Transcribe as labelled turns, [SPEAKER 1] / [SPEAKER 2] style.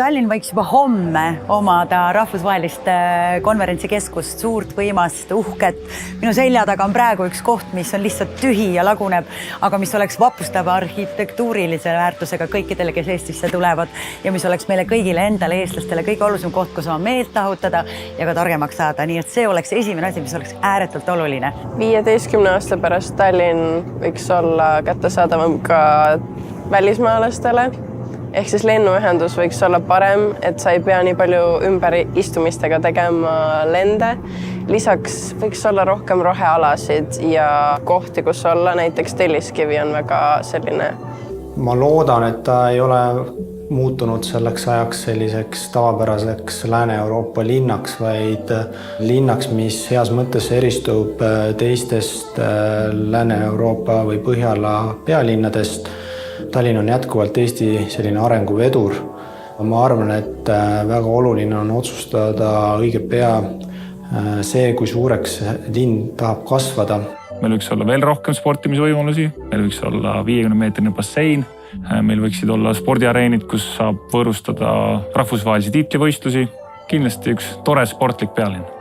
[SPEAKER 1] Tallinn võiks juba homme omada rahvusvahelist konverentsikeskust, suurt, võimast, uhket. Minu selja taga on praegu üks koht, mis on lihtsalt tühi ja laguneb, aga mis oleks vapustava arhitektuurilise väärtusega kõikidele, kes Eestisse tulevad ja mis oleks meile kõigile endale, eestlastele kõige olulisem koht, kus oma meelt lahutada ja ka targemaks saada. Nii et see oleks esimene asi, mis oleks ääretult oluline.
[SPEAKER 2] 15 aasta pärast Tallinn võiks olla kättesaadavam ka välismaalastele. Ehk siis lennuühendus võiks olla parem, et sa ei pea nii palju ümber istumistega tegema lende. Lisaks võiks olla rohkem rohealasid ja kohti, kus olla. Näiteks Telliskivi on väga selline.
[SPEAKER 3] Ma loodan, et ta ei ole muutunud selleks ajaks selliseks tavapäraseks Lääne-Euroopa linnaks, vaid linnaks, mis heas mõttes eristub teistest Lääne-Euroopa või Põhjala pealinnadest. Tallinn on jätkuvalt Eesti selline arenguvedur. Ma arvan, et väga oluline on otsustada õige pea see, kui suureks linn tahab kasvada.
[SPEAKER 4] Meil võiks olla veel rohkem sportimisvõimalusi, meil võiks olla 50-meetrine bassein, meil võiksid olla spordiareenid, kus saab võõrustada rahvusvahelisi tiitlivõistlusi. Kindlasti üks tore sportlik pealinn.